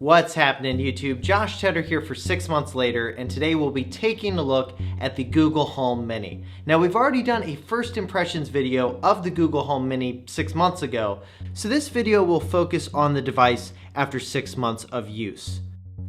What's happening, YouTube? Josh Tedder here for 6 months later, and today we'll be taking a look at the Google Home Mini. Now, we've already done a first impressions video of the Google Home Mini 6 months ago, so this video will focus on the device after 6 months of use.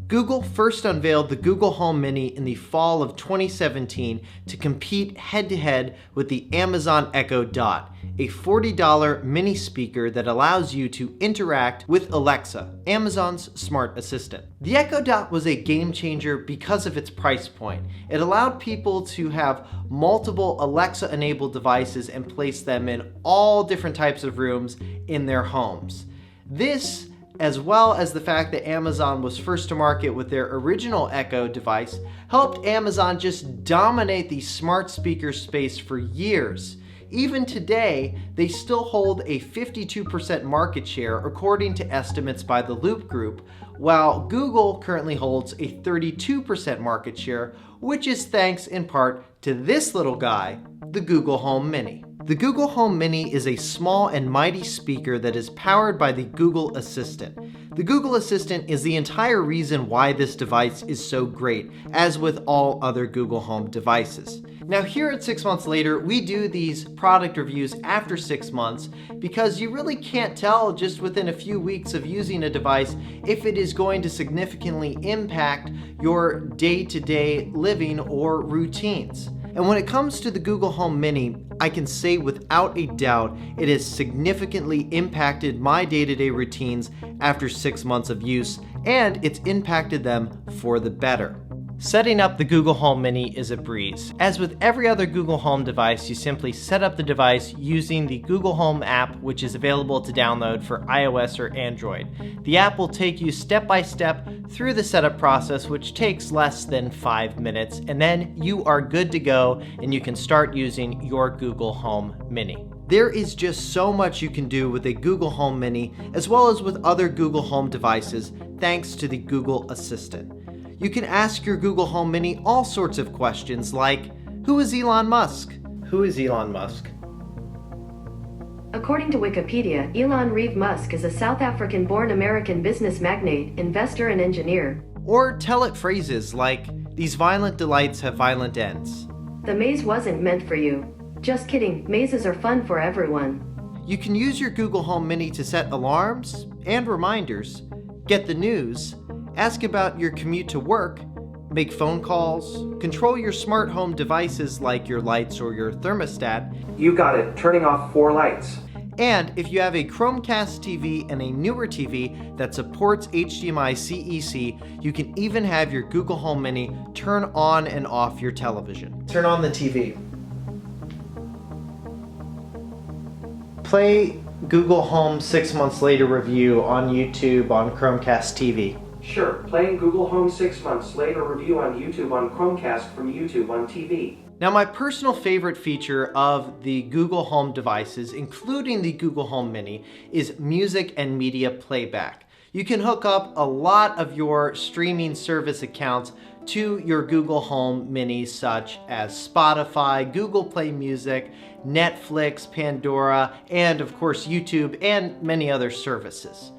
Google first unveiled the Google Home Mini in the fall of 2017 to compete head-to-head with the Amazon Echo Dot, a $40 mini speaker that allows you to interact with Alexa, Amazon's smart assistant. The Echo Dot was a game changer because of its price point. It allowed people to have multiple Alexa-enabled devices and place them in all different types of rooms in their homes. This, as well as the fact that Amazon was first to market with their original Echo device, helped Amazon just dominate the smart speaker space for years. Even today, they still hold a 52% market share according to estimates by the Loop Group, while Google currently holds a 32% market share, which is thanks in part to this little guy, the Google Home Mini. The Google Home Mini is a small and mighty speaker that is powered by the Google Assistant. The Google Assistant is the entire reason why this device is so great, as with all other Google Home devices. Now, here at 6 months later, we do these product reviews after 6 months because you really can't tell just within a few weeks of using a device if it is going to significantly impact your day-to-day living or routines. And when it comes to the Google Home Mini, I can say without a doubt it has significantly impacted my day-to-day routines after 6 months of use, and it's impacted them for the better. Setting up the Google Home Mini is a breeze. As with every other Google Home device, you simply set up the device using the Google Home app, which is available to download for iOS or Android. The app will take you step by step through the setup process, which takes less than 5 minutes, and then you are good to go and you can start using your Google Home Mini. There is just so much you can do with a Google Home Mini, as well as with other Google Home devices, thanks to the Google Assistant. You can ask your Google Home Mini all sorts of questions like, who is Elon Musk? Who is Elon Musk? According to Wikipedia, Elon Reeve Musk is a South African-born American business magnate, investor, and engineer. Or tell it phrases like, these violent delights have violent ends. The maze wasn't meant for you. Just kidding, mazes are fun for everyone. You can use your Google Home Mini to set alarms and reminders, get the news, ask about your commute to work, make phone calls, control your smart home devices like your lights or your thermostat. You got it, turning off 4 lights. And if you have a Chromecast TV and a newer TV that supports HDMI CEC, you can even have your Google Home Mini turn on and off your television. Turn on the TV. Play Google Home 6 months later review on YouTube on Chromecast TV. Sure, playing Google Home 6 months later review on YouTube on Chromecast from YouTube on TV. Now, my personal favorite feature of the Google Home devices, including the Google Home Mini, is music and media playback. You can hook up a lot of your streaming service accounts to your Google Home Mini, such as Spotify, Google Play Music, Netflix, Pandora, and of course YouTube, and many other services.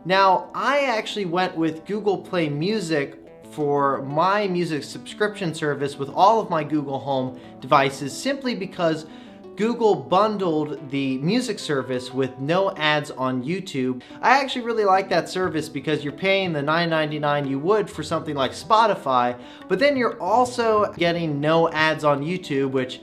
Now, I actually went with Google Play Music for my music subscription service with all of my Google Home devices simply because Google bundled the music service with no ads on YouTube. I actually really like that service because you're paying the $9.99 you would for something like Spotify, but then you're also getting no ads on YouTube, which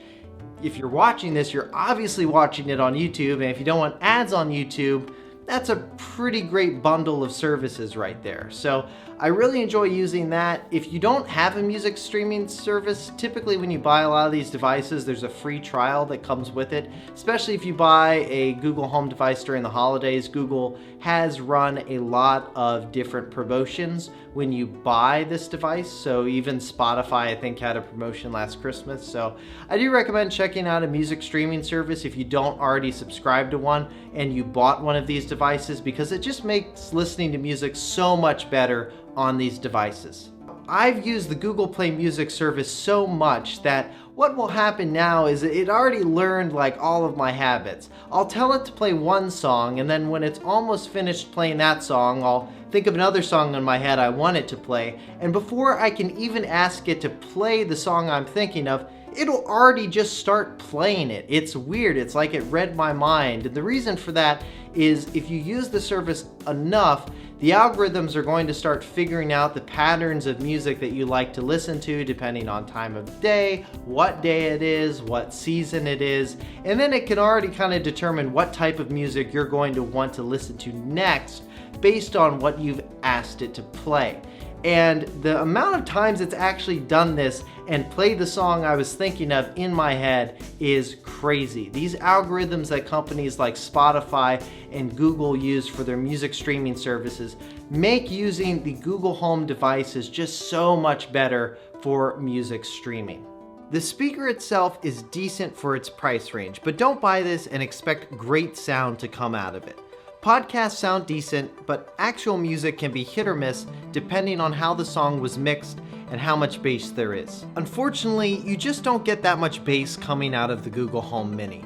if you're watching this, you're obviously watching it on YouTube, and if you don't want ads on YouTube, that's a pretty great bundle of services right there. So I really enjoy using that. If you don't have a music streaming service, typically when you buy a lot of these devices, there's a free trial that comes with it. Especially if you buy a Google Home device during the holidays, Google has run a lot of different promotions when you buy this device. So even Spotify, I think, had a promotion last Christmas. So I do recommend checking out a music streaming service if you don't already subscribe to one and you bought one of these devices, because it just makes listening to music so much better on these devices. I've used the Google Play Music service so much that what will happen now is it already learned like all of my habits. I'll tell it to play one song, and then when it's almost finished playing that song, I'll think of another song in my head I want it to play, and before I can even ask it to play the song I'm thinking of, it'll already just start playing it. It's weird, it's like it read my mind. And the reason for that is if you use the service enough, the algorithms are going to start figuring out the patterns of music that you like to listen to depending on time of day, what day it is, what season it is, and then it can already kind of determine what type of music you're going to want to listen to next based on what you've asked it to play. And the amount of times it's actually done this and played the song I was thinking of in my head is crazy. These algorithms that companies like Spotify and Google use for their music streaming services make using the Google Home devices just so much better for music streaming. The speaker itself is decent for its price range, but don't buy this and expect great sound to come out of it. Podcasts sound decent, but actual music can be hit or miss depending on how the song was mixed and how much bass there is. Unfortunately, you just don't get that much bass coming out of the Google Home Mini.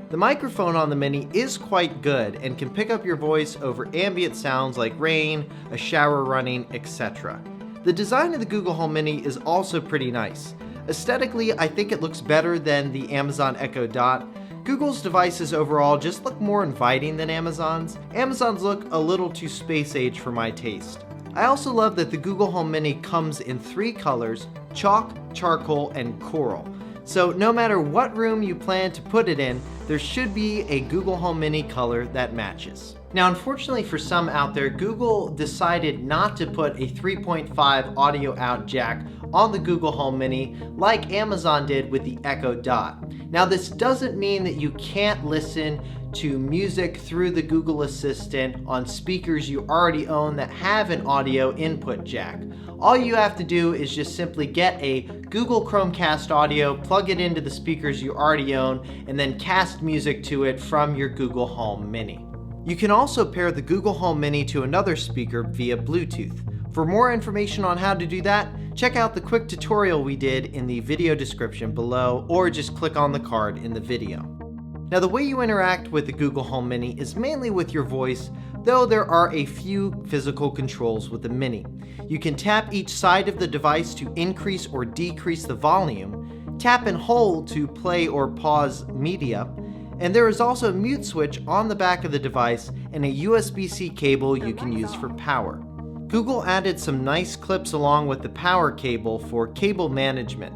The microphone on the Mini is quite good and can pick up your voice over ambient sounds like rain, a shower running, etc. The design of the Google Home Mini is also pretty nice. Aesthetically, I think it looks better than the Amazon Echo Dot. Google's devices overall just look more inviting than Amazon's. Amazon's look a little too space age for my taste. I also love that the Google Home Mini comes in 3 colors, chalk, charcoal, and coral. So no matter what room you plan to put it in, there should be a Google Home Mini color that matches. Now, unfortunately for some out there, Google decided not to put a 3.5 audio out jack on the Google Home Mini like Amazon did with the Echo Dot. Now, this doesn't mean that you can't listen to music through the Google Assistant on speakers you already own that have an audio input jack. All you have to do is just simply get a Google Chromecast audio, plug it into the speakers you already own, and then cast music to it from your Google Home Mini. You can also pair the Google Home Mini to another speaker via Bluetooth. For more information on how to do that, check out the quick tutorial we did in the video description below, or just click on the card in the video. Now, the way you interact with the Google Home Mini is mainly with your voice, though there are a few physical controls with the Mini. You can tap each side of the device to increase or decrease the volume, tap and hold to play or pause media, and there is also a mute switch on the back of the device and a USB-C cable you can use for power. Google added some nice clips along with the power cable for cable management,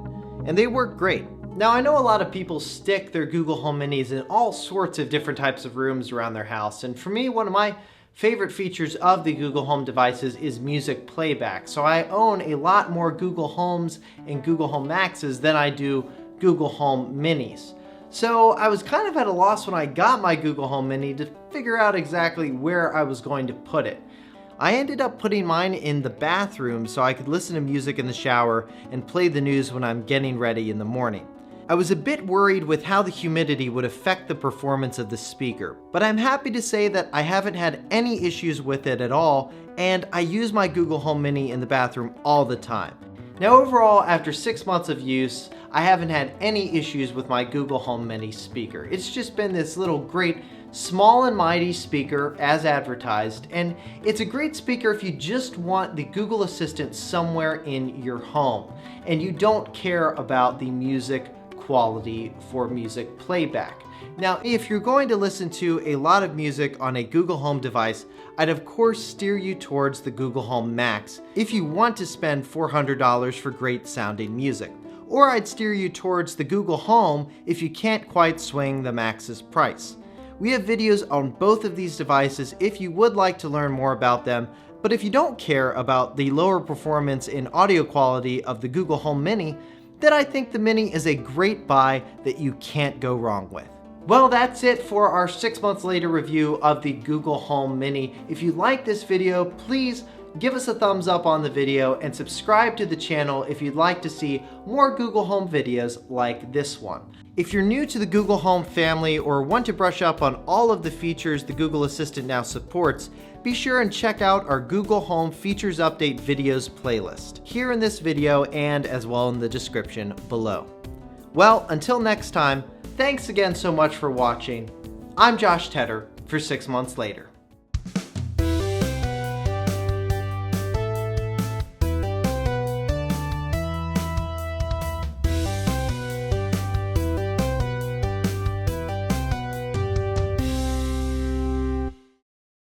and they work great. Now, I know a lot of people stick their Google Home Minis in all sorts of different types of rooms around their house, and for me, one of my favorite features of the Google Home devices is music playback. So I own a lot more Google Homes and Google Home Maxes than I do Google Home Minis. So I was kind of at a loss when I got my Google Home Mini to figure out exactly where I was going to put it. I ended up putting mine in the bathroom so I could listen to music in the shower and play the news when I'm getting ready in the morning. I was a bit worried with how the humidity would affect the performance of the speaker, but I'm happy to say that I haven't had any issues with it at all, and I use my Google Home Mini in the bathroom all the time. Now, overall, after 6 months of use, I haven't had any issues with my Google Home Mini speaker. It's just been this little great small and mighty speaker as advertised, and it's a great speaker if you just want the Google Assistant somewhere in your home and you don't care about the music quality for music playback. Now, if you're going to listen to a lot of music on a Google Home device, I'd of course steer you towards the Google Home Max if you want to spend $400 for great sounding music. Or I'd steer you towards the Google Home if you can't quite swing the Max's price. We have videos on both of these devices if you would like to learn more about them, but if you don't care about the lower performance and audio quality of the Google Home Mini, then I think the Mini is a great buy that you can't go wrong with. Well, that's it for our 6 months later review of the Google Home Mini. If you like this video, please give us a thumbs up on the video and subscribe to the channel if you'd like to see more Google Home videos like this one. If you're new to the Google Home family or want to brush up on all of the features the Google Assistant now supports, be sure and check out our Google Home Features Update videos playlist here in this video and as well in the description below. Well, until next time, thanks again so much for watching. I'm Josh Tedder for 6 Months Later.